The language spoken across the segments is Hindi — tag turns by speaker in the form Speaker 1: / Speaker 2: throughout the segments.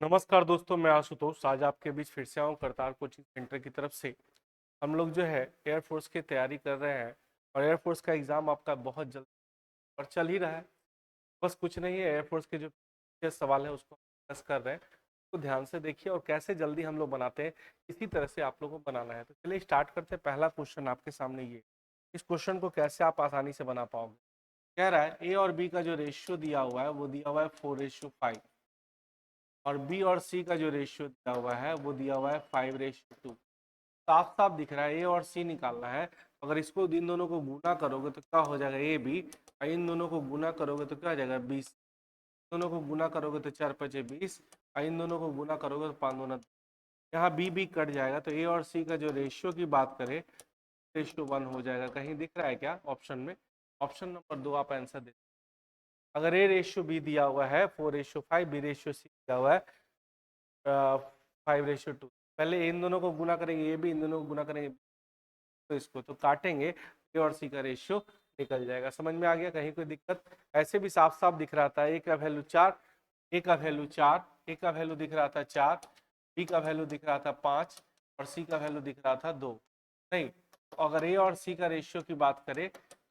Speaker 1: नमस्कार दोस्तों, मैं आशुतोष आज आपके बीच फिर से आऊँ करतार कोचिंग सेंटर की तरफ से। हम लोग जो है एयरफोर्स की तैयारी कर रहे हैं और एयरफोर्स का एग्ज़ाम आपका बहुत जल्द और चल ही रहा है। बस कुछ नहीं है, एयरफोर्स के जो सवाल है उसको डिस्कस कर रहे हैं। तो ध्यान से देखिए और कैसे जल्दी हम लोग बनाते हैं, इसी तरह से आप लोगों को बनाना है। तो चलिए स्टार्ट करते हैं। पहला क्वेश्चन आपके सामने ये, इस क्वेश्चन को कैसे आप आसानी से बना पाओगे। कह रहा है ए और बी का जो रेशियो दिया हुआ है वो दिया हुआ है 4:5 और बी और सी का जो रेशियो दिया हुआ है वो दिया हुआ है 5:2। साफ साफ दिख रहा है ए और सी निकालना है। अगर इसको इन दोनों को गुना करोगे तो क्या हो जाएगा, ए बी। और इन दोनों को गुना करोगे तो क्या हो जाएगा, 20। दोनों को गुना करोगे तो 4×5 = 20 और इन दोनों को गुना करोगे तो 5×2 यहाँ बी बी कट जाएगा। तो ए और सी का जो रेशियो की बात करें, रेशियो 1 हो जाएगा। कहीं दिख रहा है क्या ऑप्शन में? ऑप्शन नंबर 2 आप आंसर दे। अगर ए रेशियो बी दिया हुआ है 4:5, बी रेशियो सी दिया हुआ है 5:2, पहले इन दोनों को गुना करेंगे, ये भी इन दोनों को गुना करेंगे तो इसको तो काटेंगे, ए और सी का रेशियो निकल जाएगा। समझ में आ गया? कहीं कोई दिक्कत? ऐसे भी साफ साफ दिख रहा था, ए का वैल्यू 4, ए का वैल्यू 4, ए का वैल्यू दिख रहा था 4, बी का वैल्यू दिख रहा था 5 और सी का वैल्यू दिख रहा था 2। नहीं, तो अगर ए और सी का रेशियो की बात करें,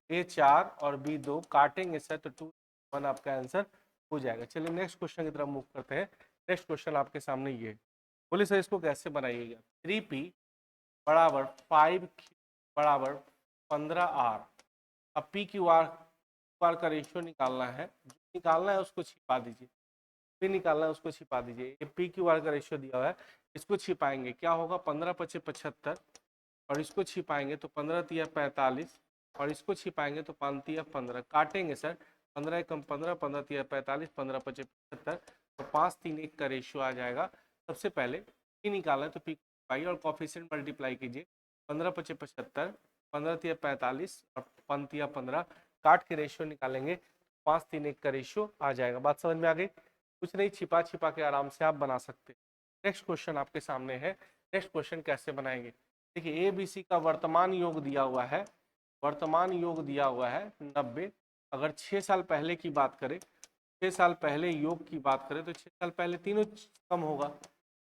Speaker 1: ए 4 और बी 2, काटेंगे सर तो 2:1 आपका आंसर हो जाएगा। चलिए नेक्स्ट क्वेश्चन की तरफ मूव करते हैं। नेक्स्ट क्वेश्चन आपके सामने ये, बोलिए सर इसको कैसे बनाइएगा। 3p बराबर 5q बराबर 15r। अब पी क्यू आर का रेशियो निकालना है। जो निकालना है उसको छिपा दीजिए, पी निकालना है उसको छिपा दीजिए। ये पी क्यू आर का रेशियो दिया हुआ है, इसको छिपाएंगे। क्या होगा, 15×5 = 75 और इसको छिपाएंगे तो 15×3 = 45 और इसको छिपाएंगे तो 5×3 = 15। काटेंगे सर, 15×1 = 15, 15×3 = 45, 15×5 = 75, तो 5×3 = 1 का रेशियो आ जाएगा। सबसे पहले पी निकालना है तो पी पाइए और कॉफिशिएंट मल्टीप्लाई कीजिए। 15×5 = 75, 15×3 = 45 और 5×3 = 15, काट के रेशियो निकालेंगे, 5×3 = 1 का रेशियो आ जाएगा। बात समझ में आ गई? कुछ नहीं, छिपा छिपा के आराम से आप बना सकते। नेक्स्ट क्वेश्चन आपके सामने है। नेक्स्ट क्वेश्चन कैसे बनाएंगे, देखिए ए बी सी का वर्तमान योग दिया हुआ है। वर्तमान योग दिया हुआ है 90। अगर 6 साल पहले की बात करें, 6 साल पहले योग की बात करें तो 6 साल पहले तीनों कम होगा,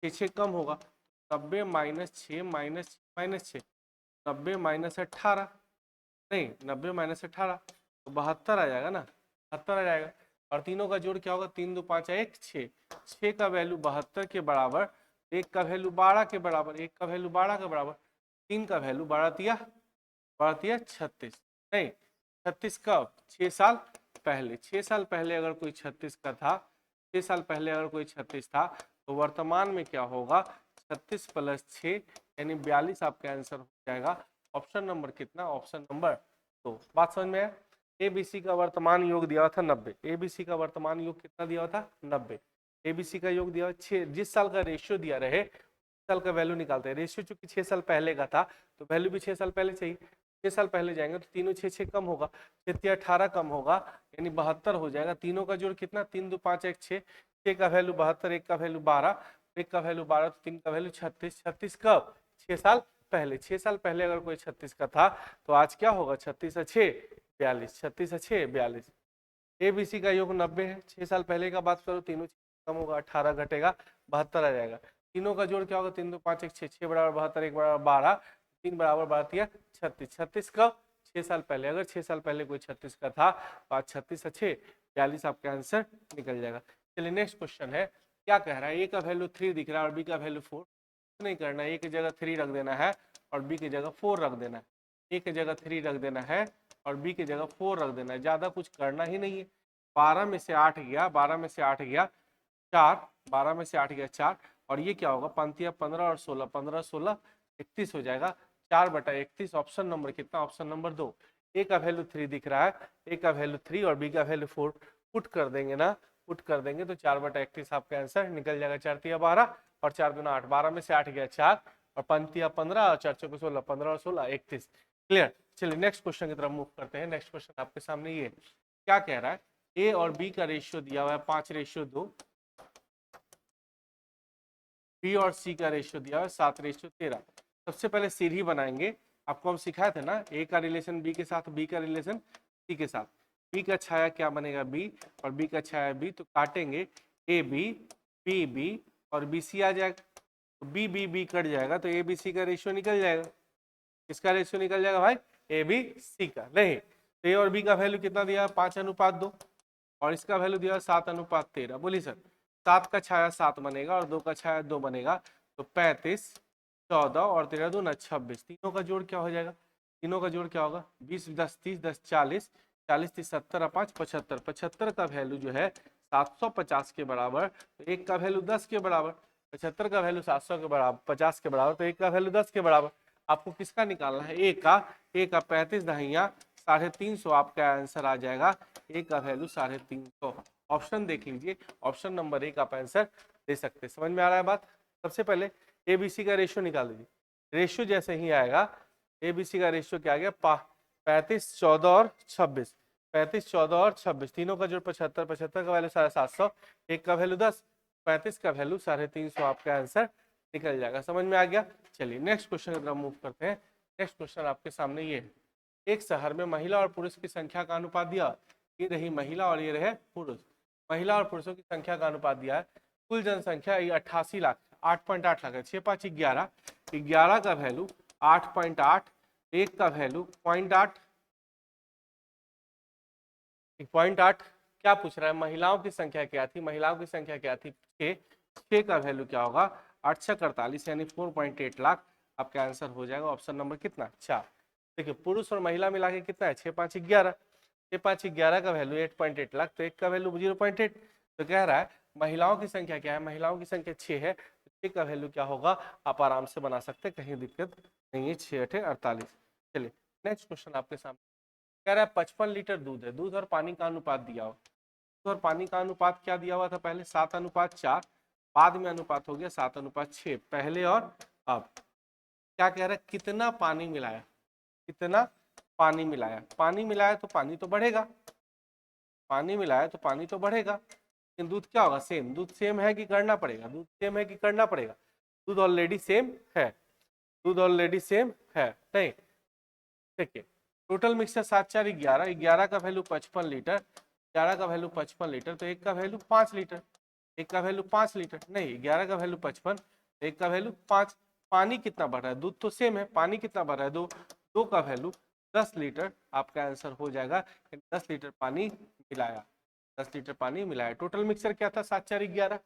Speaker 1: 6 कम होगा। 90 - 6 - 6, 90 - 18, नहीं 90 - 18 तो 72 आ जाएगा ना, 72 आ जाएगा। और तीनों का जोड़ क्या होगा, 3 2 5 1 6, 6 का वैल्यू 72 के बराबर, 1 का वैल्यू 12 के बराबर, 1 का वैल्यू 12 के बराबर, 3 का वैल्यू 12×3 = 36। नहीं, 36 कब, 6 साल पहले। 6 साल पहले अगर कोई 36 का था, 6 साल पहले अगर कोई 36 था तो वर्तमान में क्या होगा, 36 + 6 यानी 42 आपका आंसर हो जाएगा। ऑप्शन नंबर कितना, ऑप्शन नंबर 2। बात समझ में है? एबीसी का वर्तमान योग दिया था 90। एबीसी का वर्तमान योग कितना दिया था, 90। एबीसी का योग दिया 6, जिस साल का रेशियो दिया रहे साल का वैल्यू निकालते हैं। रेशियो चूंकि 6 साल पहले का था तो वैल्यू भी 6 साल पहले चाहिए। 6 साल पहले जाएंगे तो तीनों 6 कम होगा, 6×3 = 18 कम होगा यानी 72 हो जाएगा। तीनों का जोड़ कितना, 3 2 5 1 6, 6 का वैल्यू 72, 1 का वैल्यू 12, 1 का वैल्यू 12 तो 3 का वैल्यू 36। 36 कब, 6 साल पहले। 6 साल पहले अगर कोई 36 का था तो आज क्या होगा, 36 और 6 42, 36 और 6 42। एबीसी का योग 90 है। 6 साल पहले का बात करो, तीनों कम होगा, 18 घटेगा 72 आ जाएगा। तीनों का जोड़ क्या होगा, 3 2 5 1 6, 6 बराबर 72, 1 बराबर 12, 3 बराबर 12 36। 36 कब, 6 साल पहले। अगर 6 साल पहले कोई 36 का था तो आज 36 और 6 42 आपका आंसर निकल जाएगा। चलिए नेक्स्ट क्वेश्चन है। क्या कह रहा है, ए का वैल्यू 3 दिख रहा है और बी का वैल्यू 4। नहीं करना है, ए की जगह 3 रख देना है और बी की जगह 4 रख देना है। ए की जगह 3 रख देना है और बी की जगह 4 रख देना है, ज्यादा कुछ करना ही नहीं है। 12 में से 8 गया, 12 में से 8 गया 4, 12 में से 8 गया 4 और ये क्या होगा, 15 और 16, 15 16 31 हो जाएगा। 4/31 ऑप्शन नंबर कितना, ऑप्शन नंबर 2। ए का वैल्यू 3 दिख रहा है, ए का वैल्यू 3 और बी का वैल्यू 4, पुट कर देंगे ना, पुट कर देंगे तो 4/31 आपका आंसर निकल जाएगा। 4×3 = 12 और 4×2 = 8, 12 में से 8 गया 4 और 5×3 = 15 और 4×4 = 16, 15 और 16 31। क्लियर? चलिए नेक्स्ट क्वेश्चन की तरफ मूव करते हैं। नेक्स्ट क्वेश्चन आपके सामने ये क्या कह रहा है, ए और बी का रेशियो दिया हुआ है 5:2, बी और सी का रेशियो दिया हुआ है 7:13। सबसे पहले सीढ़ी बनाएंगे। आपको हम सिखाए थे ना, ए का रिलेशन बी के साथ, बी का रिलेशन सी के साथ। बी का छाया क्या बनेगा, बी, और बी का छाया बी, तो काटेंगे ए बी बी बी और बी सी आ जाएगा, तो बी बी बी कट जाएगा तो ए बी सी का रेशियो निकल जाएगा। किसका रेशियो निकल जाएगा भाई? ए बी सी का। नहीं, तो ए और बी का वैल्यू कितना दिया? 5:2 और इसका वैल्यू दिया 7:13। बोलिए सर, 7 का छाया 7 बनेगा और 2 का छाया 2 बनेगा, तो 35, 14 और 13 दूना 26। तीनों का जोड़ क्या हो जाएगा? तीनों का जोड़ क्या होगा? 20 10 30 10 40, 40 30 70 5 75। 75 का वैल्यू जो है 750 के बराबर, तो एक का वैल्यू 10 के बराबर। 75 का वैल्यू 700 के बराबर 50 के बराबर, तो एक का वैल्यू 10 के बराबर। आपको किसका निकालना है? ए का। ए का 35 दहिया 350 आपका आंसर आ जाएगा। ए का वैल्यू 350। ऑप्शन देख लीजिए, ऑप्शन नंबर ए का आप आंसर दे सकते हैं। समझ में आ रहा है बात? सबसे पहले एबीसी का रेशियो निकाल दीजिए। रेशियो जैसे ही आएगा, एबीसी का रेशियो क्या आ गया? 35 14 और 26। 35 14 और 26 तीनों का जोड़ 75। 75 का वैल्यू 750, एक का वैल्यू 10, 35 का वैल्यू 350 आपका आंसर निकल जाएगा। समझ में आ गया? चलिए नेक्स्ट क्वेश्चन की तरफ मूव करते हैं। नेक्स्ट क्वेश्चन आपके सामने ये है, एक शहर में महिला और पुरुष की संख्या का अनुपात दिया। ये रही महिला और ये रहे पुरुष। महिला और पुरुषों की संख्या का अनुपात दिया है। कुल जनसंख्या ये 88 लाख 8.8 लाख है। 6 5 11, 11 का वैल्यू 8.8, एक का वैल्यू 0.8, 0.8। क्या पूछ रहा है? महिलाओं की संख्या क्या थी? महिलाओं की संख्या क्या थी? 6। 6 का वैल्यू क्या होगा? 8 6 48 यानी 4.8 लाख आपका आंसर हो जाएगा। ऑप्शन नंबर कितना? 4। देखिए पुरुष और महिला मिला के कितना है? 6 5 11। 6 5 11 का वैल्यू 8.8 लाख, तो एक का वैल्यू 0.8। तो कह रहा है महिलाओं की संख्या क्या है? महिलाओं की संख्या 6 है, तो 6 का वैल्यू क्या होगा? आप आराम से बना सकते हैं, कहीं दिक्कत नहीं है। 6 8 48। चलिए नेक्स्ट क्वेश्चन आपके सामने कह रहा है 55 लीटर दूध है। दूध और पानी का अनुपात दिया हो। दूध और पानी का अनुपात क्या दिया हुआ था? पहले 7:4, बाद में अनुपात हो गया 7:6। पहले और अब क्या कह रहा है? कितना पानी मिलाया? कितना पानी मिलाया? पानी मिलाया तो पानी तो बढ़ेगा, पानी मिलाया तो पानी तो बढ़ेगा, लेकिन दूध क्या होगा? सेम। दूध सेम है कि करना पड़ेगा? दूध सेम है कि करना पड़ेगा? दूध ऑलरेडी सेम है। दूध ऑलरेडी सेम है। नहीं, देखिए टोटल मिक्सचर 7 4 11, 11 का वैल्यू 55 लीटर, 11 का वैल्यू 55 लीटर, तो एक का वैल्यू 5 लीटर। एक का वैल्यू 5 लीटर नहीं, 11 का वैल्यू 55, एक का वैल्यू 5। पानी कितना बढ़ रहा है? दूध तो सेम है, पानी कितना बढ़ रहा है? 2। 2 का वैल्यू 10 लीटर आपका आंसर हो जाएगा। 10 लीटर पानी मिलाया, 10 लीटर पानी मिलाया। टोटल मिक्सचर क्या था? 7 4 11।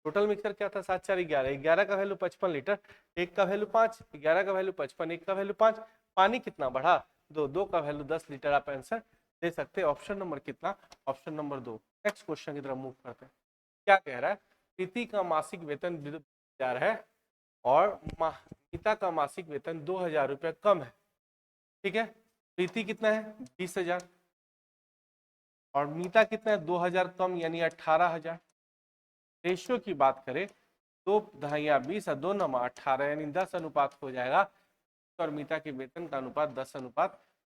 Speaker 1: टोटल मिक्सर क्या था? 7 4 11। 11 का वैल्यू 55 लीटर, एक का वैल्यू 5। 11 का वैल्यू 55, एक का वैल्यू 5। पानी कितना बढ़ा? 2। 2 का वैल्यू 10 लीटर आप आंसर दे सकते हैं। ऑप्शन नंबर कितना? Option number 2। नेक्स्ट क्वेश्चन की तरफ मूव करते हैं। क्या कह रहा है? प्रीति का मासिक वेतन 2000 है और मीता का मासिक वेतन 2000 रुपये कम है। ठीक है, प्रीति कितना है? 20,000 और मीता कितना है? 2000 कम यानी 18,000। रेशियो की बात करें, 2 दहाइयां 20 और 2 नमा 18 यानी 10 अनुपात हो जाएगा। और मीता के वेतन का अनुपात 10:9।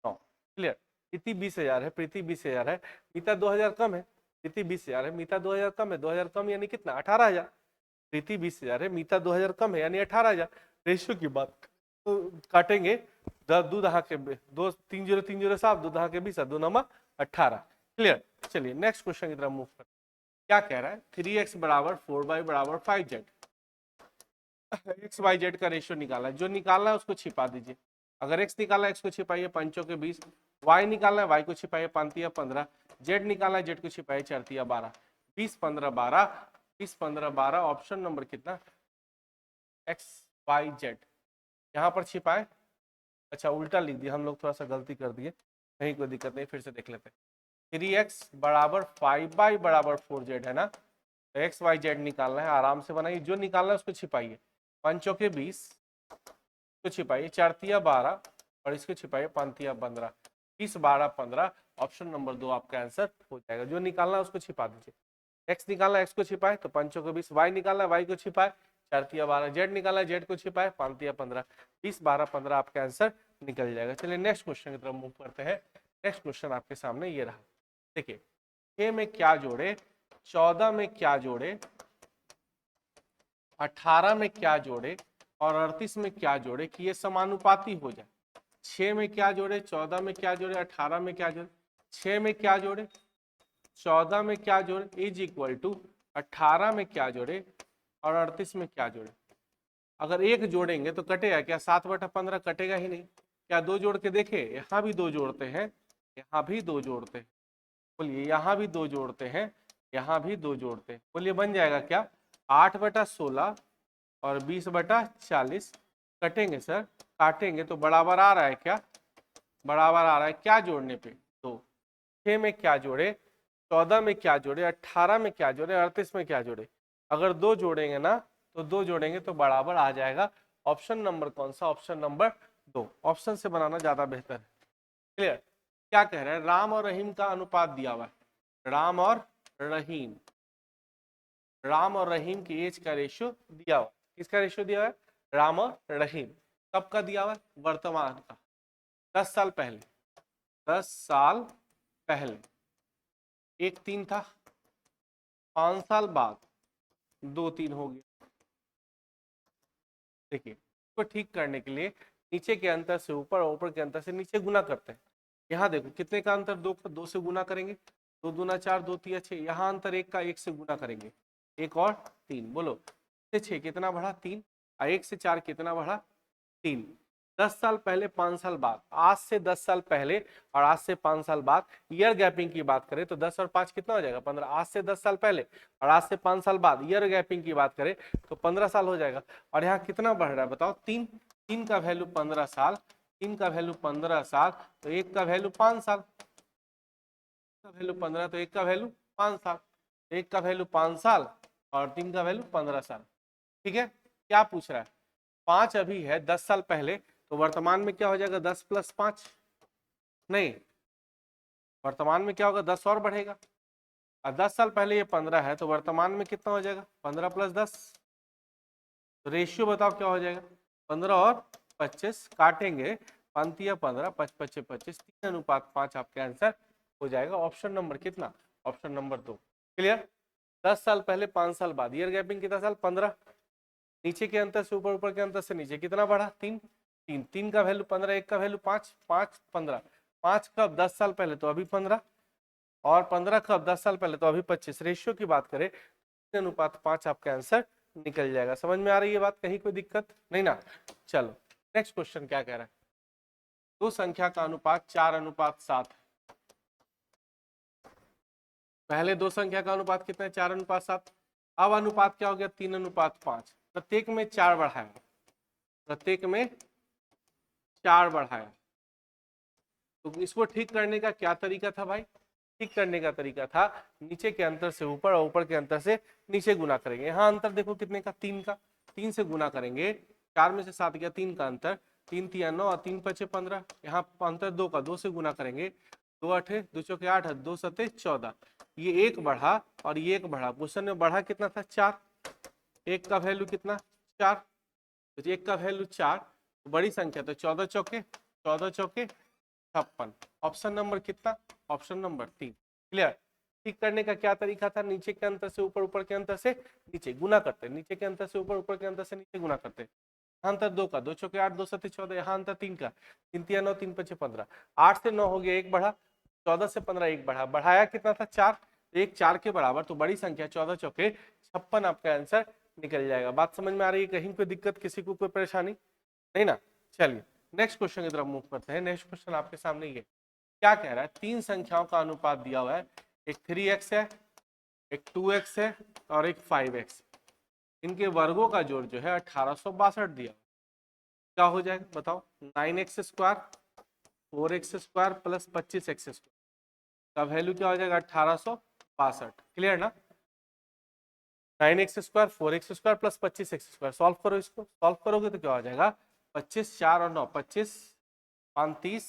Speaker 1: क्लियर? प्रीति 20,000 है, प्रीति 20,000 है, मीता 2000 कम है। प्रीति 20,000 है, मीता 2000 कम है। 2000 कम यानी कितना? 18,000। प्रीति 20,000 है, मीता 2000 कम है यानी 18,000। रेशियो की बात तो काटेंगे, दो दहा के 2 3 0 3 0 7, 2 दहा के 20 2 नमा 18। क्लियर? चलिए नेक्स्ट क्वेश्चन की तरफ मूव करते हैं। क्या कह रहा है? 3x बराबर 4y बराबर 5z। एक्स वाई जेड का रेशियो निकालना है। जो निकालना है उसको छिपा दीजिए। अगर एक्स निकालना है एक्स को छिपाइए 5 के 20, वाई निकालना है वाई को छिपाइए 5 या 15, जेड निकालना है जेड को छिपाइए 4 या 12। 20 15 12, 20 15 12। ऑप्शन नंबर कितना? X Y Z. यहाँ पर छिपाए, अच्छा उल्टा लिख दिया हम लोग, थोड़ा सा गलती कर दिए, कहीं कोई दिक्कत नहीं, फिर से देख लेते हैं। 3x बराबर 5y बराबर 4z है ना, तो एक्स वाई जेड निकालना है। आराम से बनाइए, जो निकालना है उसको छिपाइए। 5 के 20 को छिपाइए, 4 या 12 और इसको छिपाइए 5 या 15। 20 12 15। ऑप्शन नंबर 2 आपका आंसर हो जाएगा। जो निकालना है उसको छिपा दीजिए। एक्स निकालना है एक्स को छिपाए तो 5 के 20, वाई निकालना है वाई को छिपाए 4 या 12, जेड निकालना है जेड को छिपाए 5 या 15। 20 12 15 आपका आंसर निकल जाएगा। चलिए नेक्स्ट क्वेश्चन की तरफ मूव करते हैं। नेक्स्ट क्वेश्चन आपके सामने ये रहा। देखिए 6 में क्या जोड़े, 14 में क्या जोड़े, 18 में क्या जोड़े और 38 में क्या जोड़े कि ये समानुपाती हो जाए। 6 में क्या जोड़े, 14 में क्या जोड़े, 18 में क्या जोड़े। 6 में क्या जोड़े, 14 में क्या जोड़े इज इक्वल टू 18 में क्या जोड़े और 38 में क्या जोड़े। अगर एक जोड़ेंगे तो कटेगा क्या, 7/15 कटेगा ही नहीं। क्या दो जोड़ के देखे, यहाँ भी दो जोड़ते हैं, यहाँ भी दो जोड़ते हैं, बोलिए यहाँ भी दो जोड़ते हैं, यहाँ भी दो जोड़ते हैं, बोलिए बन जाएगा क्या 8/16 और 20/40 कटेंगे सर, काटेंगे तो बराबर आ रहा है क्या, बराबर आ रहा है क्या जोड़ने पे, तो 6 में क्या जोड़े, 14 में क्या जोड़े, 18 में क्या जोड़े, 38 में क्या जोड़े। अगर दो जोड़ेंगे ना तो दो जोड़ेंगे तो बराबर आ जाएगा। ऑप्शन नंबर कौन सा, ऑप्शन नंबर 2, ऑप्शन से बनाना ज्यादा बेहतर है। क्लियर। क्या कह रहे हैं, राम और रहीम का अनुपात दिया हुआ है, राम और रहीम, राम और रहीम की एज का रेशियो दिया हुआ, किसका रेशियो दिया हुआ है, राम और रहीम। कब का दिया हुआ है, वर्तमान का, 10 साल पहले, 10 साल पहले, एक 3 था, 5 साल बाद 2 3 हो गया। देखिए इसको ठीक करने के लिए नीचे के अंतर से ऊपर और ऊपर के अंतर से नीचे गुना करते हैं। यहाँ देखो कितने का अंतर, 2 का, 2 से गुना करेंगे, 2 दूना 4, 2 तिया 6, यहाँ अंतर 1 का, 1 से गुना करेंगे, 1 और 3, बोलो 6 कितना बढ़ा 3, और 1 से 4 कितना बढ़ा 3। 10 साल पहले 5 साल बाद, आज से 10 साल पहले और आज से 5 साल बाद ईयर गैपिंग की बात करें तो 10 और 5 कितना हो जाएगा 15, आज से 10 साल पहले और आज से 5 साल बाद ईयर गैपिंग की बात करें तो 15 साल हो जाएगा। और यहाँ कितना बढ़ रहा है बताओ, 3, 3 का वैल्यू 15 साल, 3 का वैल्यू 15 साल, तो 1 का वैल्यू 5 साल, का वैल्यू 15 तो 1 का वैल्यू 5 साल, 1 का वैल्यू 5 साल और 3 का वैल्यू 15 साल। ठीक है, क्या पूछ रहा है, 5 अभी है 10 साल पहले, तो वर्तमान में क्या हो जाएगा 10 + 5, नहीं वर्तमान में क्या होगा 10 और बढ़ेगा, और 10 साल पहले ये 15 है तो वर्तमान में कितना हो जाएगा 15 + 10, तो रेशियो बताओ क्या हो जाएगा 15 और 25, काटेंगे 5 या 15, 5 5 25, 3:5 आपका आंसर हो जाएगा ऑप्शन नंबर कितना, ऑप्शन नंबर 2। क्लियर। 10 साल पहले 5 साल बाद, ईयर गैपिंग कितना साल 15, नीचे के अंतर से ऊपर, ऊपर के अंतर से नीचे कितना बढ़ा 3, 3 का वैल्यू 15, 1 का वैल्यू 5, 5 15, 5 कब 10 साल पहले तो अभी 15, और 15 कब 10 साल पहले तो अभी 25, रेशियो की बात करें 3:5 आपका आंसर निकल जाएगा। समझ में आ रही है बात, कहीं कोई दिक्कत नहीं ना। चलो नेक्स्ट क्वेश्चन क्या कह रहा है, दो संख्या का अनुपात 4:7 है। पहले दो संख्या का अनुपात कितना है 4:7, अब अनुपात क्या हो गया 3:5, प्रत्येक में 4 बढ़ाया, प्रत्येक में 4 बढ़ाया, तो इसको ठीक करने का क्या तरीका था भाई, ठीक करने का तरीका था नीचे के अंतर से ऊपर और ऊपर के अंतर से नीचे गुना करेंगे। यहाँ अंतर देखो कितने का 3 का, 3 से गुना करेंगे, 4 में से 7 गया, 3 का अंतर, 3 तिया 9 और 3 5 15, यहाँ अंतर 2 का, 2 से गुना करेंगे, 2 8 2 चौके 8, 2 7 14, ये 1 बढ़ा और ये 1 बढ़ा, क्वेश्चन में बढ़ा कितना था 4, 1 का वैल्यू कितना 4, तो 1 का वैल्यू 4, तो बड़ी संख्या तो 14 चौके 56, ऑप्शन नंबर कितना, ऑप्शन नंबर 3। क्लियर। ठीक करने का क्या तरीका था, नीचे के अंतर से ऊपर, ऊपर के अंतर से नीचे गुना करते, नीचे के अंतर से ऊपर, ऊपर के अंतर से नीचे गुना करते, यहाँ अंतर 2 का, 2 चौके 8, 2 7 14, यहाँ अंतर 3 का, 3 तिया 9, 3 5 15, 8 से 9 हो गया 1 बढ़ा, 14 से 15 1 बढ़ा, बढ़ाया कितना था 4, 1 4 के बराबर, तो बड़ी संख्या 14 चौके 56 आपका आंसर निकल जाएगा। बात समझ में आ रही है, कहीं कोई दिक्कत, किसी को कोई परेशानी नहीं ना। चलिए नेक्स्ट क्वेश्चन की तरफ मूव करते हैं। नेक्स्ट क्वेश्चन आपके सामने ये क्या कह रहा है, 3 संख्याओं का अनुपात दिया हुआ है, एक 3x है, एक 2x है और एक 5x, इनके वर्गों का जोड़ जो है 1862 दिया, क्या हो जाएगा बताओ, 9x² 4x² प्लस 25x² का वैल्यू क्या हो जाएगा 1862। क्लियर ना, 9x² 4x² plus 25x², solve करो, इसको सॉल्व करोगे तो क्या हो जाएगा 25 4 और 9 25 35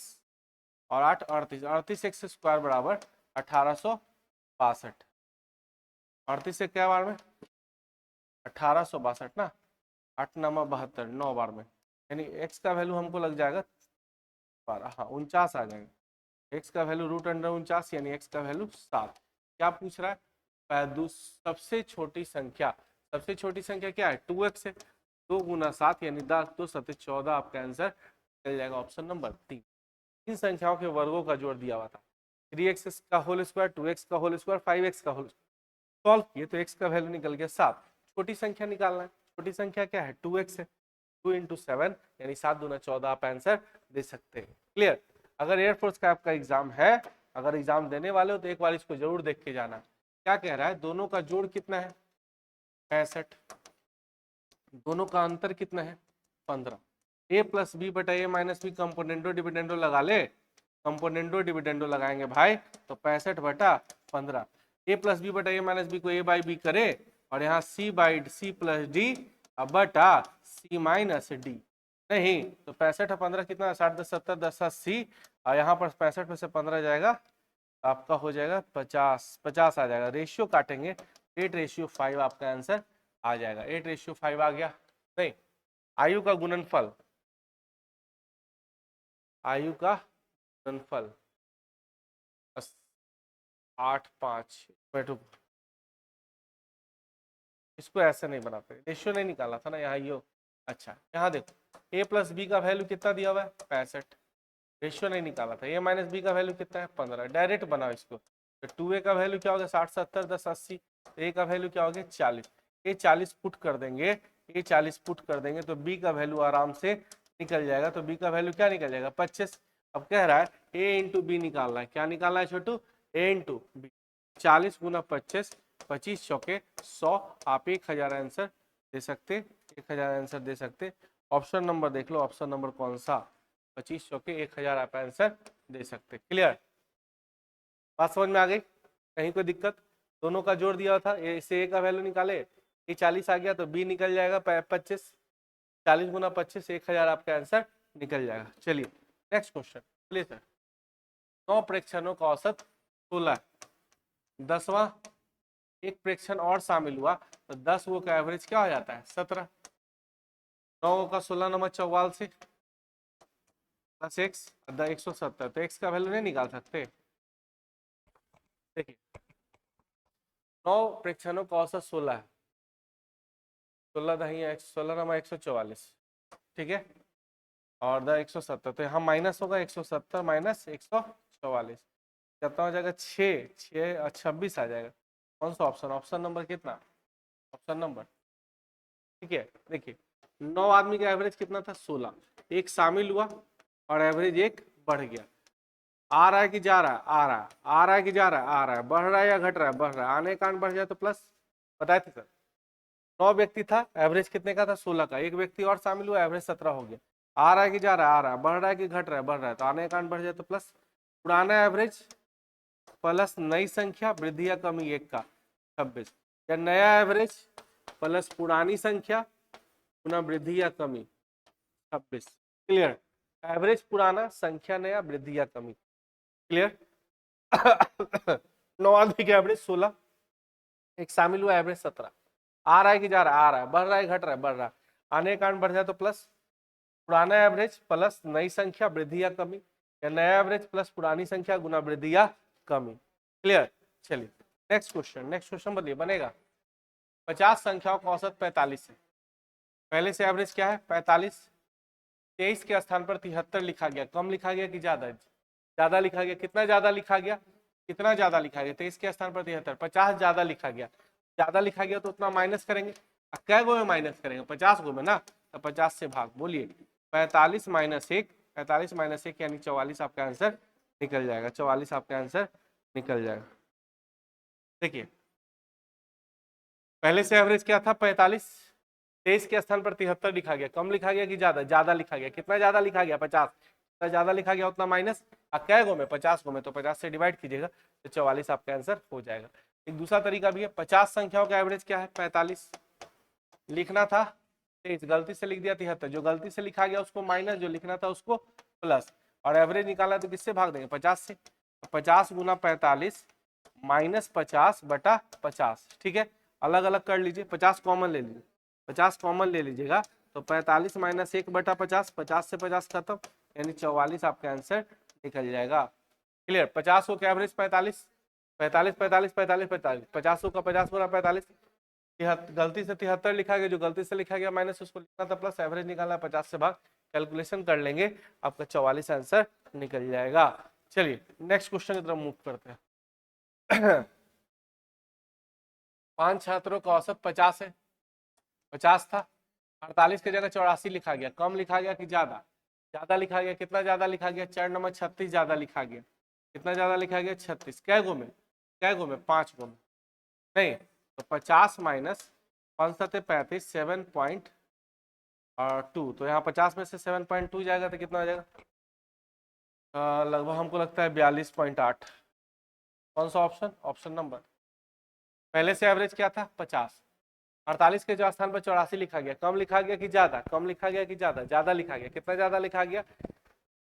Speaker 1: और 8 38, 38x² बराबर 1862, 38 से क्या बार में 1862 ना, 8 9 72, 9 बार में, यानी x का वैल्यू हमको लग जाएगा 12, हाँ 49 आ जाएगा, x का वैल्यू √49 यानी x का वैल्यू 7। क्या पूछ रहा है, सबसे छोटी संख्या, सबसे छोटी संख्या क्या है 2x है, 2 × 7 यानी 10 2 7 14 आपका आंसर मिल जाएगा ऑप्शन नंबर 3। इन संख्याओं के वर्गों का जोड़ दिया हुआ था, 3x का होल स्क्वायर, 2x का होल स्क्वायर, 5x का होल, सॉल्व किए तो x का वैल्यू निकल गया 7। छोटी संख्या निकालना है, छोटी संख्या क्या है 2x है, 2 × 7 यानी 7 दूना 14 आप आंसर दे सकते हैं। क्लियर। अगर एयरफोर्स का आपका एग्जाम है, अगर एग्जाम देने वाले हो तो एक बार इसको जरूर देख के जाना। क्या कह रहा है, दोनों का जोड़ कितना है 65, दोनों का अंतर कितना है 15। a प्लस बी बटा A minus B componendo dividendo लगा ले, कंपोनेंडो डिविडेंडो लगाएंगे भाई तो 65 बटा 15। a प्लस बी बटा ए माइनस बी को a बाई बी करे और यहाँ c by C plus D बटा c माइनस डी। नहीं तो 65 और 15 कितना 60 10 70 10 80 और यहाँ पर 65 में से 15 जाएगा आपका हो जाएगा 50, 50 आ जाएगा। रेशियो काटेंगे 8:5 आपका आंसर आ जाएगा। 8:5 आ गया। नहीं, आयु का गुणनफल, आयु का गुणनफल 8 5, इसको ऐसे नहीं बनाते, रेशियो नहीं निकाला था ना यहाँ यो। अच्छा यहाँ देखो a प्लस बी का वैल्यू कितना दिया हुआ है 65, रेशियो नहीं निकाला था। a माइनस बी का वैल्यू कितना है 15, डायरेक्ट बनाओ इसको। तो 2a का वैल्यू क्या होगा 60 70 10 80, a का वैल्यू क्या हो गया 40, a 40 पुट कर देंगे, a 40 पुट कर देंगे तो b का वैल्यू आराम से निकल जाएगा। तो b का वैल्यू क्या निकल जाएगा 25। अब कह रहा है a इंटू बी निकालना है, क्या निकालना है छोटू a इंटू बी। 40 गुना 25, 25 चौके 100, आप 1000 आंसर दे सकते, 1000 आंसर दे सकते। ऑप्शन नंबर देख लो, ऑप्शन नंबर कौन सा 25 चौके 1000 आप आंसर दे सकते। क्लियर, बात समझ में आ गई, कहीं कोई दिक्कत। दोनों का जोड़ दिया था, इससे ए का वैल्यू निकाले, ये 40 आ गया तो बी निकल जाएगा 25, 40 गुना 25 1000 आपका आंसर निकल जाएगा। चलिए नेक्स्ट क्वेश्चन प्लीज सर। 9 प्रेक्षणों का औसत 16, 10वां एक प्रेक्षण और शामिल हुआ तो 10 वो का एवरेज क्या हो जाता है 17। 9 का 16 नंबर 44 प्लस एक्स 170, तो एक्स का वैल्यू नहीं निकाल सकते। देखिए 9 प्रेक्षणों का औसत 16 है, 16 दही 16 नंबर 144, ठीक है, और 170 तो यहाँ माइनस होगा 170 माइनस 144 कितना हो जाएगा 6 6 और 26 आ जाएगा। कौन सा ऑप्शन, ऑप्शन नंबर कितना, ऑप्शन नंबर, ठीक है। देखिए 9 आदमी का एवरेज कितना था 16, एक शामिल हुआ और एवरेज एक बढ़ गया। आ रहा है कि जा रहा है, आ रहा है, आ रहा है कि जा रहा है, आ रहा है, बढ़ रहा है या घट रहा है, बढ़ रहा है, आने का बढ़ जाए तो प्लस, बताए थे सर। 9 व्यक्ति था, एवरेज कितने का था 16 का, एक व्यक्ति और शामिल हुआ एवरेज 17 हो गया। आ रहा है कि जा रहा है, आ रहा है, बढ़ रहा है कि घट रहा है, बढ़ रहा है, तो आने का बढ़ जाए तो प्लस। पुराना एवरेज प्लस नई संख्या वृद्धि या कमी एक का 26, या नया एवरेज प्लस पुरानी संख्या पुनः वृद्धि या कमी 26। क्लियर, एवरेज पुराना, संख्या नया, वृद्धि या कमी। क्लियर 9 आदमी के एवरेज 16, एक शामिल हुआ एवरेज 17, आ रहा है कि जा रहा है, आ रहा है, बढ़ रहा है घट रहा है, बढ़ रहा है, आने का बढ़ जाए तो प्लस। पुराना एवरेज प्लस नई संख्या वृद्धि या कमी, या नया एवरेज प्लस पुरानी संख्या गुना वृद्धि या कमी। क्लियर, चलिए नेक्स्ट क्वेश्चन, नेक्स्ट क्वेश्चन बताइए बनेगा। 50 संख्याओं का औसत 45 है, पहले से एवरेज क्या है 45, 23 के स्थान पर 73 लिखा गया, कम लिखा गया कि ज्यादा, ज्यादा लिखा गया। कितना ज्यादा लिखा गया, कितना ज्यादा लिखा गया 23 के स्थान पर 73, 50 ज्यादा लिखा गया, ज्यादा लिखा गया तो उतना माइनस करेंगे, कै गो में माइनस करेंगे 50 गो में ना, तो 50 से भाग, बोलिए 45 माइनस 1, 45 माइनस 1 यानी 44 आपका आंसर निकल जाएगा, 44 आपका आंसर निकल जाएगा। देखिए पहले से एवरेज क्या था 45, 23 के स्थान पर 73 लिखा गया, कम लिखा गया कि ज्यादा, ज्यादा लिखा गया। कितना ज्यादा लिखा गया 50, जितना ज्यादा लिखा गया उतना माइनस, कै गो में 50 गो में, तो 50 से डिवाइड कीजिएगा तो 44 आपका आंसर हो जाएगा। एक दूसरा तरीका भी है, 50 संख्याओं का एवरेज क्या है 45, लिखना था 23, गलती से लिख दिया 73, जो गलती से लिखा गया उसको माइनस, जो लिखना था उसको प्लस, और एवरेज निकाला तो किससे भाग देंगे 50 से, 50 गुना 45 माइनस 50 बटा 50, ठीक है। अलग अलग कर लीजिए, 50 कॉमन ले लीजिए, 50 कॉमन ले लीजिएगा तो 45 माइनस 1 बटा 50, 50 से 50 खत्म, यानी 44 आपका आंसर निकल जाएगा। क्लियर, 50 को एवरेज 45, 45 45 45 45, 50 का 50 गुना 45, गलती से 73 लिखा गया, जो गलती से लिखा गया माइनस उसको लिखना था प्लस, एवरेज निकालना 50 से भाग, कैलकुलेशन कर लेंगे आपका 44 आंसर निकल जाएगा। चलिए नेक्स्ट क्वेश्चन की तरफ मूव करते हैं। 5 छात्रों का औसत 50 है, 50 था, 48 की जगह 84 लिखा गया, कम लिखा गया कि ज्यादा? ज्यादा लिखा गया। कितना ज्यादा लिखा गया? चरण नंबर 36 ज्यादा लिखा गया। कितना ज्यादा लिखा गया? 36। कै गो में? कै गो में? 5 गो में। नहीं तो 50 माइनस 5 सत्ते 35, 7.2, तो यहाँ 50 में से 7.2 जाएगा तो कितना हो जाएगा? लगभग हमको लगता है 42.8। कौन सा ऑप्शन? ऑप्शन नंबर, पहले से एवरेज क्या था? 50। 48 के जो स्थान पर 84 लिखा गया, कम लिखा गया कि ज्यादा? कम लिखा गया कि ज्यादा? ज्यादा लिखा गया। कितना ज्यादा लिखा गया?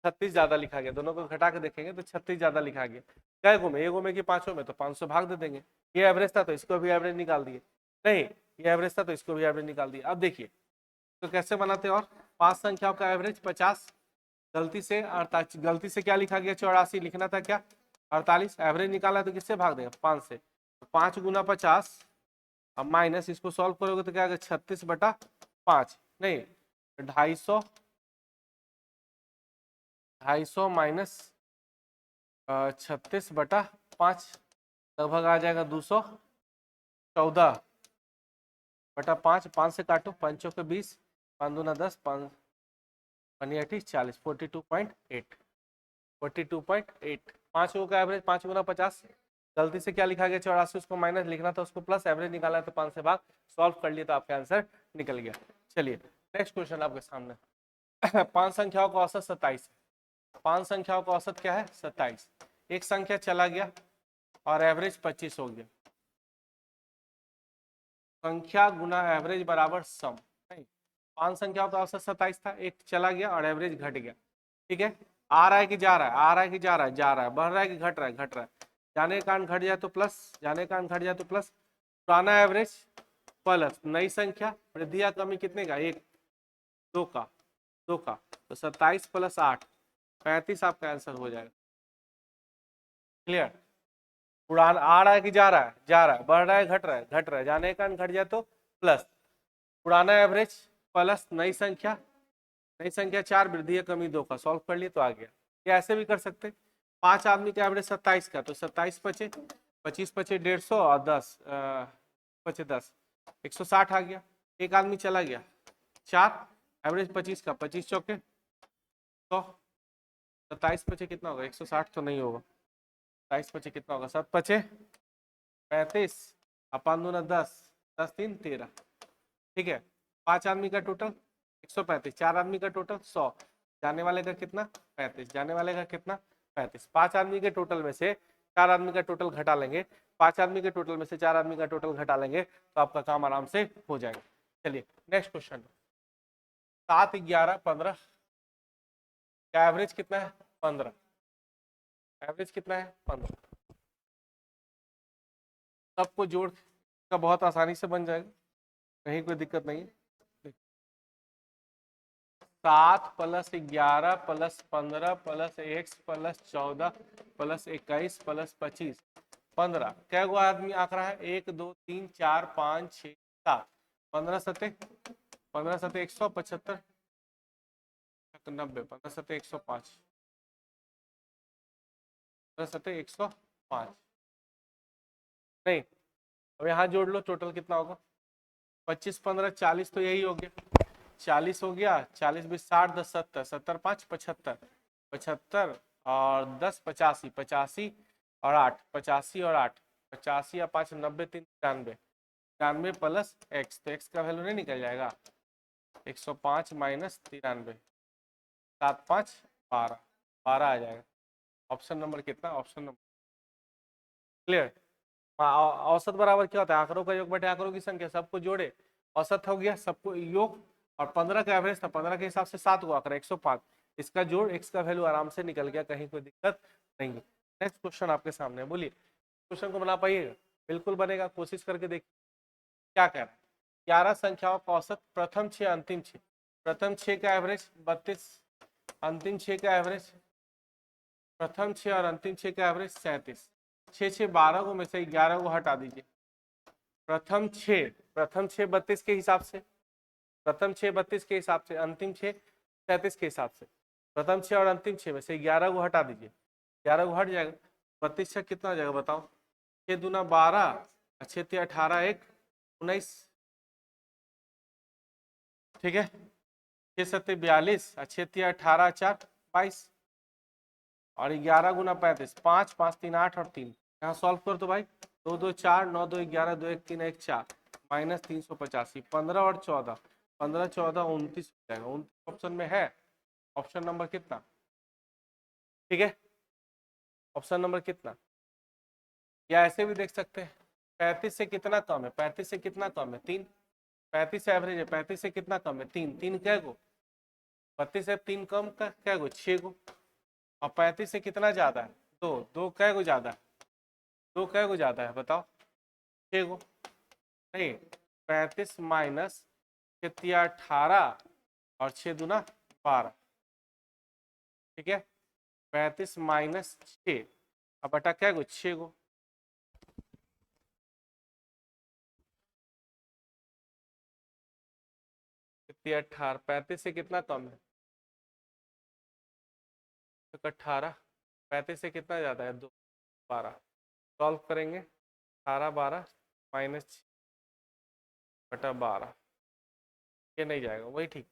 Speaker 1: 36 ज्यादा लिखा गया। दोनों को घटा के देखेंगे तो 36 ज्यादा लिखा गया। कै गो में? एक गो में कि पांचों में? तो 500 भाग दे देंगे। ये एवरेज था तो इसको भी एवरेज निकाल दिए। नहीं, ये एवरेज था तो इसको भी एवरेज निकाल दिए। अब देखिए तो कैसे बनाते हैं? और 5 संख्याओं का एवरेज 50, गलती से 48, गलती से क्या लिखा गया? 84, लिखना था क्या? 48। एवरेज निकाला तो किससे भाग देगा? 5 से। तो 5 गुना 50, अब माइनस, इसको सॉल्व करोगे तो क्या आएगा? 36/5। नहीं, 250, 250 माइनस 36/5 लगभग आ जाएगा 214/5। 5 से काटो, 5 के 20, 5 दूना 10, 5 40, 42.8। 42.8 5 का एवरेज, 5 गुना 50। गलती से क्या लिखा गया? 84, उसको माइनस लिखना था, उसको प्लस। एवरेज निकाला तो 5 से भाग, सॉल्व कर लिया तो आपका आंसर निकल गया। चलिए नेक्स्ट क्वेश्चन आपके सामने। 5 संख्याओं का औसत 27 है। 5 संख्याओं का औसत क्या है? 27। एक संख्या चला गया और एवरेज 25 हो गया। संख्या गुना एवरेज बराबर सम। नहीं, 5 संख्याओं का औसत 27 था, एक चला गया और एवरेज घट गया। ठीक है, आ रहा है कि जा रहा है? आ रहा है कि जा रहा है? जा रहा है। बढ़ रहा है कि घट रहा है? घट रहा है। जाने का अंक घट जाए तो प्लस, जाने का अंक घट जाए तो प्लस। पुराना एवरेज प्लस नई संख्या, वृद्धि या कमी कितने का? 1, 2 का, 2 का। तो 27 + 8 35 आपका आंसर हो जाएगा। क्लियर? उड़ान आ रहा है कि जा रहा है? जा रहा है। बढ़ रहा है, घट रहा है? घट रहा है। जाने का अंक घट जाए तो प्लस। पुराना एवरेज प्लस नई संख्या, नई संख्या 4, वृद्धि या कमी 2 का। सॉल्व कर लिए तो आ गया। ये ऐसे भी कर सकते। 5 आदमी का एवरेज 27 का, तो 27 पचे 25 पचे 150 और 10 पचे 10 160 आ गया। एक आदमी चला गया, 4, एवरेज 25 का, 25 चौके 100। 27 पचे कितना होगा? 160 तो नहीं होगा। 27 पचे कितना होगा? 7 पचे 35, अपन दूना 10, 10 3 13। ठीक है, 5 आदमी का टोटल 135, 4 आदमी का टोटल 100, जाने वाले का कितना? 35, जाने वाले का कितना? 35। 5 आदमी के टोटल में से 4 आदमी का टोटल घटा लेंगे, 5 आदमी के टोटल में से 4 आदमी का टोटल घटा लेंगे तो आपका काम आराम से हो जाएगा। चलिए नेक्स्ट क्वेश्चन। 7, 11, 15 का एवरेज कितना है? 15। एवरेज कितना है? 15। सबको जोड़ का बहुत आसानी से बन जाएगा, कहीं कोई दिक्कत नहीं है। 7 + 11 + 15 + x + 14 + 21 + 25 15। कै गो आदमी आंक रहा है? 1 2 3 4 5 6 7। 15 सत्ते 175, 90, 15 सत्ते 105, 15 सत्ते 105। नहीं, अब यहाँ जोड़ लो, टोटल कितना होगा? 25 15 40, तो यही हो गया। 40 हो गया, 40 20 60 10 70, 70 5 75, 75 और 10 85, 85 और 8, 85 और 8, 85 या 5 90 3 93, 93 प्लस एक्स, तो एक्स का वैल्यू नहीं निकल जाएगा? 105 माइनस 93, 7 5 12, 12 आ जाएगा। ऑप्शन नंबर कितना? Option number. क्लियर? औसत बराबर क्या होता है? आंकड़ों का योग बटे आंकड़ों की संख्या, सबको जोड़े, औसत हो गया, सबको योग। और 15 का एवरेज था, 15 के हिसाब से 7 को आंकड़ा 105, इसका जोड़, एक्स का वैल्यू आराम से निकल गया, कहीं कोई दिक्कत नहीं है। नेक्स्ट क्वेश्चन आपके सामने, बोलिए क्वेश्चन को बना पाइएगा? बिल्कुल बनेगा, कोशिश करके देखिए क्या कह रहा है। 11 संख्याओं का औसत, प्रथम 6 अंतिम 6, प्रथम 6 का एवरेज 32, अंतिम 6 का एवरेज, प्रथम 6 और अंतिम 6 का एवरेज 37। 6 6 12 को में से 11 को हटा दीजिए। प्रथम 6 32 के हिसाब से, प्रथम 6 32 के हिसाब से, अंतिम 6 37 के हिसाब से। प्रथम 6 और अंतिम 6 में से 11 को हटा दीजिए, 11 को हट जाएगा, 32 6 कितना हो जाएगा बताओ? 6 दूना 12 अच्छे 18 एक 19, ठीक है। 6 7 42, अच्छे 18 4 22, और 11 गुना 35, 5 5 3 8 और 3, यहाँ सॉल्व कर दो भाई। 2 2 4 9 2 11 2 1 3 1 4 माइनस 385, 15 और 14, 15 14 29 हो जाएगा। 29 ऑप्शन में है, ऑप्शन नंबर कितना, ठीक है, ऑप्शन नंबर कितना। या ऐसे भी देख सकते हैं, 35 से कितना कम है, 35 से कितना कम है 3, 35 एवरेज है, 35 से कितना कम है 3, 3 क्या गो 32 से 3 कम का क्या गो 6 गो, और 35 से कितना ज्यादा है 2, 2 क्या गो ज्यादा है, 2 क्या गो ज्यादा है बताओ 6 गो, नहीं 35 माइनस 18 और 6 दूना 12, ठीक है। 35 माइनस 6 अब बटा क्या गो 6 गो, 18 35 से कितना कम है 18, 35 से कितना ज्यादा है 2 12, सॉल्व करेंगे 18 12 माइनस बटा 12, ये नहीं जाएगा वही ठीक।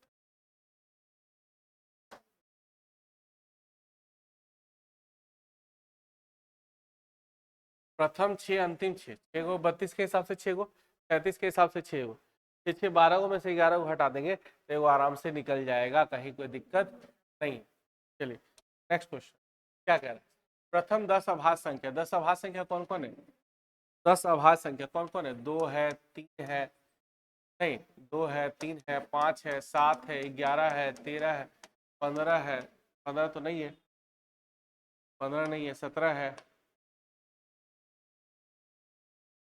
Speaker 1: प्रथम 6 अंतिम 6, 6 गो 32 के हिसाब से 6 गो, 33 के हिसाब से 6 गो, 6 6 12 गो में से 11 को हटा देंगे तो वो आराम से निकल जाएगा, कहीं कोई दिक्कत नहीं। चलिए नेक्स्ट क्वेश्चन क्या कह रहा है, प्रथम 10 अभाज्य संख्या, 10 अभाज्य संख्या कौन कौन है, 10 अभाज्य संख्या कौन कौन है, 2 है 3 है, नहीं 2 है 3 है 5 है 7 है 11 है 13 है 15 है, 15 तो नहीं है, 15 नहीं है, 17 है,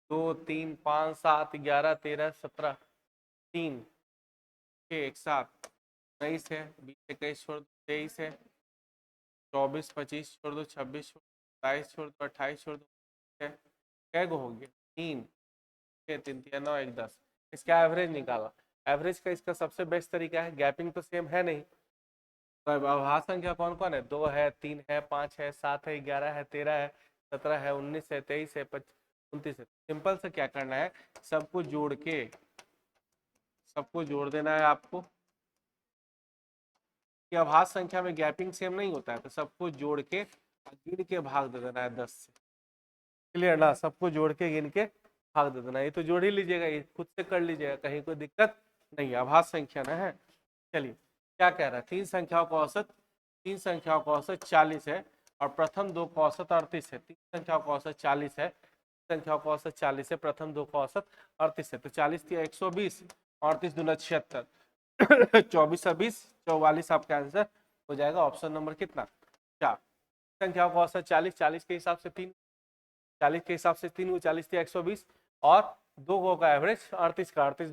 Speaker 1: 2 3 5 7 11 13 17, 3 6 एक साथ 19 है, 20 21 छोड़ दो 23 है, 24 25 छोड़ दो 26 छोड़ दो 27 छोड़ दो 28 छोड़ दो, क्या गो हो गया 3 6 3 3 9 1 10, इसका एवरेज निकाला। एवरेज का इसका सबसे बेस्ट तरीका है, गैपिंग तो सेम है नहीं, तो अभाज्य संख्या कौन कौन है, 2 है 3 है 5 है 7 है 11 है 13 है 17 है 19 है 23 है 29 है। सिंपल से क्या करना है, सबको जोड़ के, सबको जोड़ देना है आपको, कि अभाज्य संख्या में गैपिंग सेम नहीं होता है, तो सबको जोड़ के गिन के भाग दे देना है 10 से, क्लियर ना, सबको जोड़ के गिन के भाग दे देना, ये तो जोड़ ही लीजिएगा, ये खुद से कर लीजिएगा, कहीं कोई दिक्कत नहीं है, अभाज्य संख्या ना है। चलिए क्या कह रहा है, तीन संख्याओं का औसत, तीन संख्याओं का औसत 40 है और प्रथम दो का औसत 38 है, तीन संख्याओं का औसत 40 है, संख्याओं का औसत 40 है, प्रथम दो का औसत 38 है, तो 40 थी 120, 38 दूना 76, 24 20 44 आपका आंसर हो जाएगा, ऑप्शन नंबर कितना 4। संख्याओं का औसत 40, 40 के हिसाब से 3, 40 के हिसाब से 3 40 थी 120, और दो गो का एवरेज 38 का, 38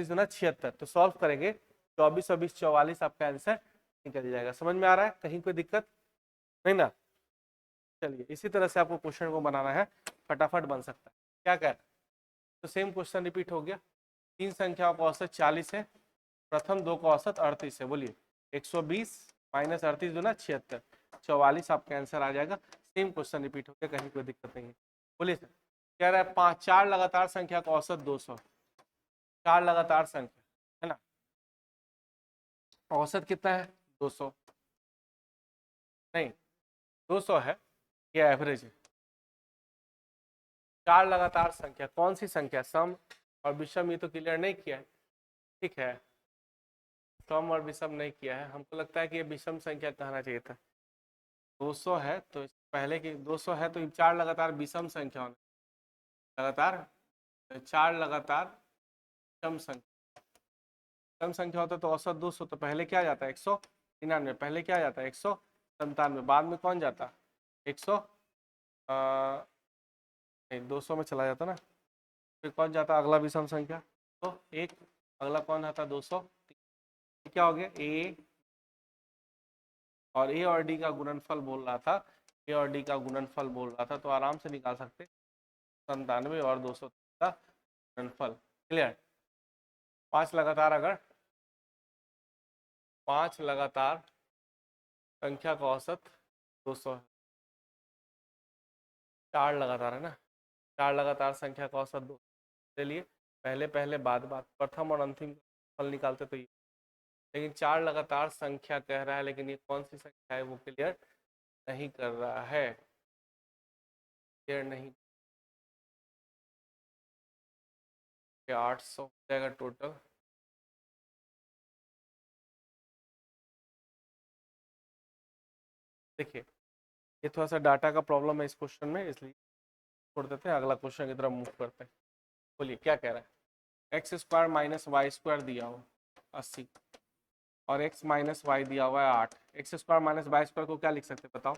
Speaker 1: दुना 76, तो सॉल्व करेंगे 24 20 44 आपका आंसर निकल जाएगा। समझ में आ रहा है, कहीं कोई दिक्कत नहीं ना। चलिए इसी तरह से आपको क्वेश्चन को बनाना है, फटाफट बन सकता है। क्या कह, तो सेम क्वेश्चन रिपीट हो गया, तीन संख्याओं का औसत 40 है, प्रथम दो का औसत 38 है, बोलिए 120 माइनस 38 दूना 76, 44 आपका आंसर आ जाएगा। सेम क्वेश्चन रिपीट हो गया, कहीं कोई दिक्कत नहीं है। बोलिए सर, कह रहा है 5 4 लगातार संख्या का औसत 200, 4 लगातार संख्या है ना, औसत कितना है 200, नहीं 200 है, ये एवरेज है। 4 लगातार संख्या कौन सी संख्या, सम और विषम, ये तो क्लियर नहीं किया है, ठीक है, सम और विषम नहीं किया है, हमको लगता है कि ये विषम संख्या कहना चाहिए था। 200 है तो पहले की 200 है तो 4 लगातार विषम संख्या होना, लगातार 4 लगातार विषम संख्या, विषम संख्या होता तो औसत 200, तो पहले क्या जाता है 199, पहले क्या जाता है 197, बाद में कौन जाता 100 नहीं 200 में चला जाता ना, फिर कौन जाता अगला विषम संख्या, तो एक अगला कौन आता 200, क्या हो गया ए, और ए और डी का गुणनफल बोल रहा था, ए और डी का गुणनफल बोल रहा था, तो आराम से निकाल सकते 97 और 200 का गुणनफल, क्लियर। 5 लगातार, अगर 5 लगातार संख्या का औसत 200 है, 4 लगातार है ना, 4 लगातार संख्या का औसत 2। चलिए पहले पहले बाद बात प्रथम और अंतिम फल निकालते तो ये, लेकिन 4 लगातार संख्या कह रहा है, लेकिन ये कौन सी संख्या है वो क्लियर नहीं कर रहा है, क्लियर नहीं। 800 हो जाएगा टोटल। देखिए ये थोड़ा सा डाटा का प्रॉब्लम है इस क्वेश्चन में, इसलिए छोड़ देते हैं, अगला क्वेश्चन की तरफ मूव करते हैं। बोलिए क्या कह रहा है। X square minus Y square दिया हो 80 और एक्स माइनस वाई दिया हुआ है 8। X square minus Y square को क्या लिख सकते हैं बताओ,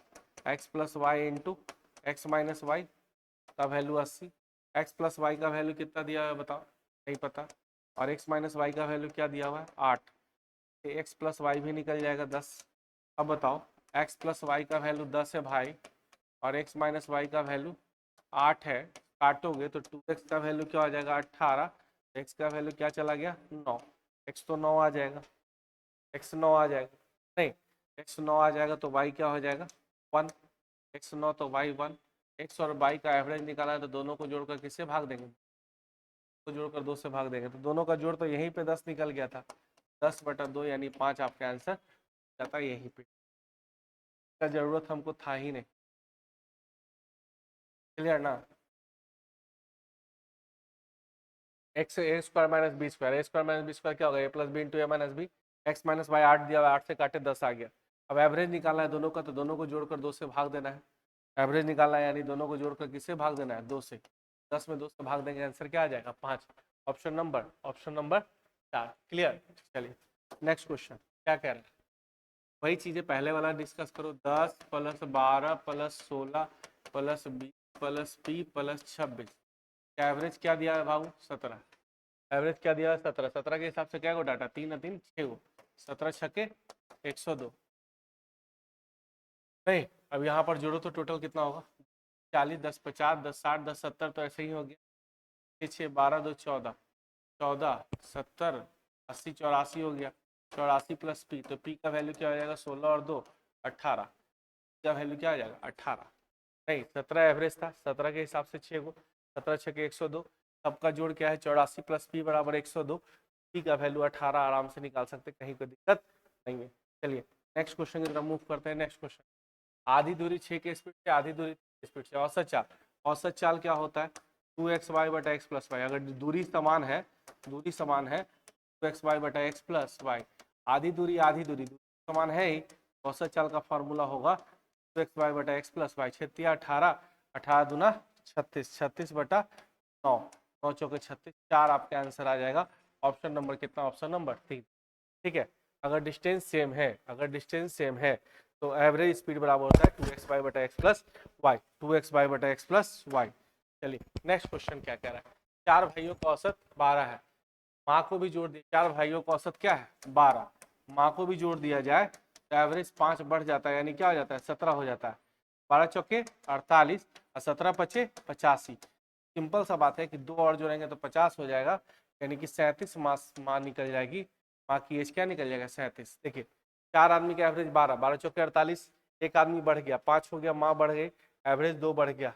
Speaker 1: X plus Y into X minus Y का वैल्यू 80। एक्स प्लस वाई का वैल्यू कितना दिया हुआ है बताओ, नहीं पता। और एक्स माइनस वाई का वैल्यू क्या दिया हुआ है 8। एक्स प्लस वाई भी निकल जाएगा 10। अब बताओ एक्स प्लस वाई का वैल्यू 10 है भाई, और एक्स माइनस वाई का वैल्यू 8 है। काटोगे तो 2x का वैल्यू क्या हो जाएगा 18, x का वैल्यू क्या चला गया 9, x तो 9 आ जाएगा, x 9 आ जाएगा, नहीं x 9 आ जाएगा तो y क्या हो जाएगा 1, x 9 तो y 1। x और y का एवरेज निकाला है तो दोनों को जोड़कर किससे भाग देंगे, तो जोड़कर 2 से भाग देंगे, तो दोनों का जोड़ तो यहीं पे 10 निकल गया था, 10/2 यानी 5 आपका आंसर जाता यहीं पे, का जरूरत हमको था ही नहीं। क्लियर ना। X A square minus B square, A square minus B square क्या होगा A plus B into A minus B. X minus Y 8 दिया हुआ, 8 से काटे 10 आ गया। अब एवरेज निकालना है दोनों का, तो दोनों को जोड़कर 2 से भाग देना है। एवरेज निकालना है यानी दोनों को जोड़कर किससे भाग देना है 2 से। 10 में 2 से भाग देंगे, आंसर क्या आ जाएगा 5। Option number 4। क्लियर। चलिए नेक्स्ट क्वेश्चन क्या कह रहा है, वही चीजें पहले वाला डिस्कस करो। 10 + 12 + 16 + 20 + p + 26 का एवरेज क्या दिया है भाऊ 17। एवरेज क्या दिया है 17। 17 के हिसाब से क्या गो डाटा 3 3 6 गो, 17 छके 102। नहीं अब यहाँ पर जोड़ो तो टोटल कितना होगा 40, 10 50, 10 60, 10 70, तो ऐसे ही हो गया। 6 12 2 14, 14 70 80 84 हो गया। 84 + p, तो p का वैल्यू क्या हो जाएगा 16 और 2 18 का वैल्यू क्या आ जाएगा 18। नहीं 17 एवरेज था, 17 के हिसाब से 6 गो, 17 छके 102, सबका जोड़ क्या है 84 + p = 102। p का वैल्यू 18 आराम से निकाल सकते, कहीं कोई दिक्कत नहीं है। चलिए नेक्स्ट क्वेश्चन की तरफ मूव करते हैं। नेक्स्ट क्वेश्चन, आधी दूरी 6 के स्पीड से, आधी दूरी स्पीड से, औसत चाल। औसत चाल क्या होता है 2xy/x + y। अगर दूरी समान है, दूरी समान है 2xy/x + y, आधी दूरी समान है ही, औसत चाल का फॉर्मूला होगा 2xy/x + y। 36 18, 18 दूना 36, 36/9, 9 चौके 36, 4 आपके आंसर आ जाएगा। ऑप्शन नंबर कितना, ऑप्शन नंबर 3। ठीक है, अगर डिस्टेंस सेम है, अगर डिस्टेंस सेम है तो एवरेज स्पीड बराबर होता है 2xy/x + y, 2xy/x + y। चलिए नेक्स्ट क्वेश्चन क्या कह रहा है, 4 भाइयों का औसत 12 है, माँ को भी जोड़ दिया, 4 भाइयों का औसत क्या है 12, माँ को भी जोड़ दिया जाए तो एवरेज 5 बढ़ जाता है, यानी क्या हो जाता है 17 हो जाता है। 12 चौके 48 और 17 पचे 85। सिंपल सा बात है कि 2 और जोड़ेंगे तो 50 हो जाएगा, यानी कि 37 माँ निकल जाएगी, माँ की एज क्या निकल जाएगा 37। देखिए 4 आदमी का एवरेज 12, 12 चौके 48, एक आदमी बढ़ गया 5 हो गया, माँ बढ़ गई, एवरेज 2 बढ़ गया,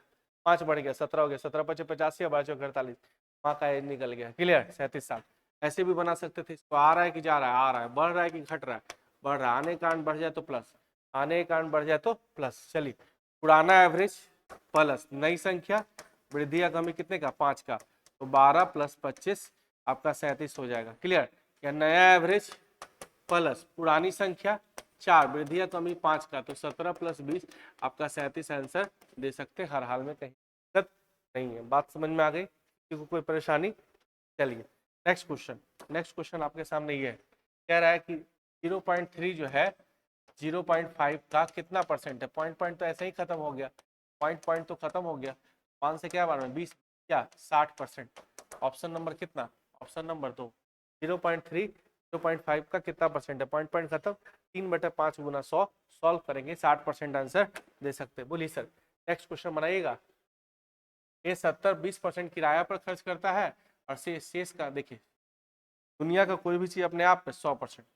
Speaker 1: 5 बढ़ गया 17 हो गया, 17 पचे 85 और 12 चौके 48, माँ का एज निकल गया। क्लियर 37 साल। ऐसे भी बना सकते थे, इसको आ रहा है कि जा रहा है, आ रहा है, बढ़ रहा है कि घट रहा है, बढ़ रहा है, आने के कारण बढ़ जाए तो प्लस, आने के कारण बढ़ जाए तो प्लस। चलिए पुराना एवरेज प्लस नई संख्या, वृद्धि या कमी कितने का 5 का, तो 12 + 25 आपका 37 हो जाएगा। क्लियर। या नया एवरेज प्लस पुरानी संख्या 4, वृद्धि या कमी 5 का, तो 17 + 20 आपका 37 आंसर दे सकते, हर हाल में कहीं दिक्कत नहीं है। बात समझ में आ गई, किसी को कोई परेशानी। चलिए नेक्स्ट क्वेश्चन, नेक्स्ट क्वेश्चन आपके सामने ये है, कह रहा है कि 0.3 जो है 0.5 का कितना परसेंट है। पॉइंट पॉइंट तो ऐसे ही खत्म हो गया, पॉइंट पॉइंट तो खत्म हो गया, 5 से क्या बार में 20 क्या 60%। ऑप्शन नंबर कितना, ऑप्शन नंबर 2। 0.3 0.5 का कितना परसेंट है, पॉइंट पॉइंट खत्म, 3/5 गुना 100 सॉल्व करेंगे, 60% आंसर दे सकते हैं। बोलिए सर नेक्स्ट क्वेश्चन बनाइएगा। ये 70-20% किराया पर खर्च करता है, और शेष का देखिए, दुनिया का कोई भी चीज अपने आप में 100%,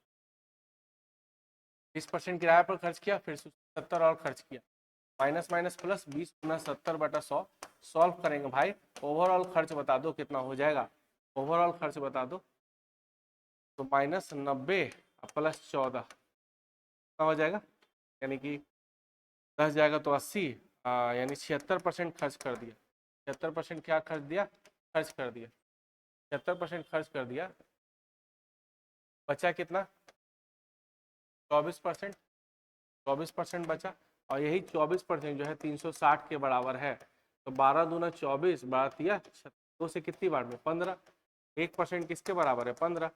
Speaker 1: 20% किराया पर खर्च किया, फिर 70 और खर्च किया, माइनस माइनस प्लस 20 गुना 70/100 सॉल्व करेंगे भाई। ओवरऑल खर्च बता दो कितना हो जाएगा, ओवरऑल खर्च बता दो। तो -90 प्लस 14 कितना हो जाएगा, यानी कि 10 जाएगा तो 80, यानी 76% खर्च कर दिया। 76% क्या खर्च दिया, खर्च कर दिया, 76% खर्च कर दिया। बचा कितना, 24%, 24% बचा। और यही 24% जो है 360 के बराबर है। तो 12 दूना 24 बढ़ा दिया 2 से कितनी बार में 15। 1% किसके बराबर है 15,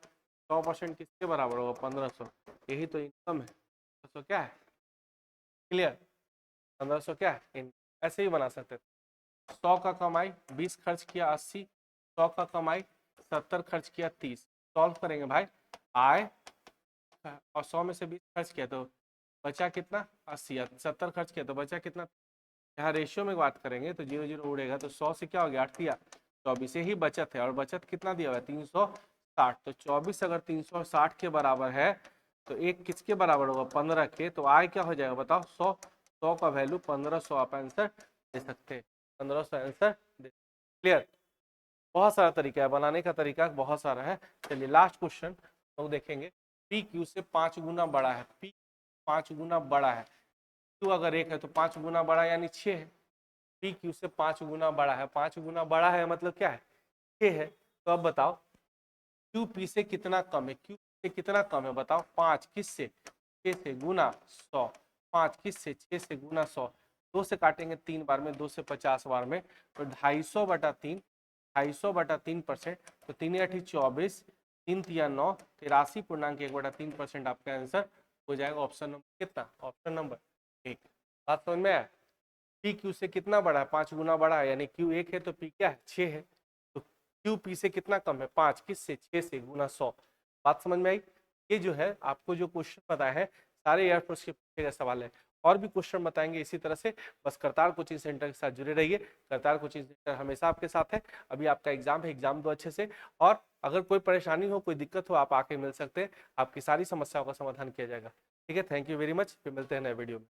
Speaker 1: 100% किसके बराबर होगा 1500। यही तो इनकम है। 1500 क्या है, क्लियर, 1500 क्या है, ऐसे ही बना सकते थे। 100 का कमाई 20 खर्च किया 80, 100 का कमाई 70 खर्च किया 30। सॉल्व करेंगे भाई, आय और 100 में से 20 खर्च किया तो बचा कितना 80, 70 खर्च किया तो बचा कितना। यहाँ रेशियो में बात करेंगे तो 0 0 उड़ेगा, तो 100 से क्या हो गया 8 दिया 24, ही बचत है। और बचत कितना दिया हुआ है 360। तो 24 अगर 360 के बराबर है तो एक किसके बराबर होगा 15 के। तो आय क्या हो जाएगा बताओ 100, 100 का वैल्यू 1500 आप आंसर दे सकते हैं, 1500 आंसर दे। क्लियर, बहुत सारा तरीका है बनाने का, तरीका बहुत सारा है। चलिए लास्ट क्वेश्चन तो देखेंगे। पी क्यू से 5 गुना बड़ा है, पी 5 गुना बड़ा है, क्यू अगर 1 है तो 5 गुना बड़ा यानी 6 है। पी क्यू से 5 गुना बड़ा है, 5 गुना बड़ा है मतलब क्या है 6 है। तो अब बताओ क्यू पी से कितना कम है, क्यू से कितना कम है बताओ। 5 किससे, 6 से गुना 100, 5 किससे 6 से गुना 100, 2 से काटेंगे 3 बार में, 2 से 50 बार में, तो 250/3, 250/3%। तो 3 8 24, 3 3 9, 83.1/3% आपका आंसर हो जाएगा। ऑप्शन नंबर कितना, ऑप्शन नंबर 1। बात समझ में आया। पी क्यू से कितना बड़ा है 5 गुना बड़ा है, यानी क्यू 1 है तो पी क्या है 6 है। तो क्यू पी से कितना कम है 5 किससे 6 से गुना 100। बात समझ में आई। ये जो है आपको जो क्वेश्चन बताया है सारे एयरफोर्स के पूछे गए सवाल है। और भी क्वेश्चन बताएंगे इसी तरह से, बस करतार कोचिंग सेंटर के साथ जुड़े रहिए। करतार कोचिंग सेंटर हमेशा आपके साथ है। अभी आपका एग्जाम है, एग्जाम दो अच्छे से। और अगर कोई परेशानी हो, कोई दिक्कत हो, आप आके मिल सकते हैं, आपकी सारी समस्याओं का समाधान किया जाएगा। ठीक है, थैंक यू वेरी मच, फिर मिलते हैं नए वीडियो में।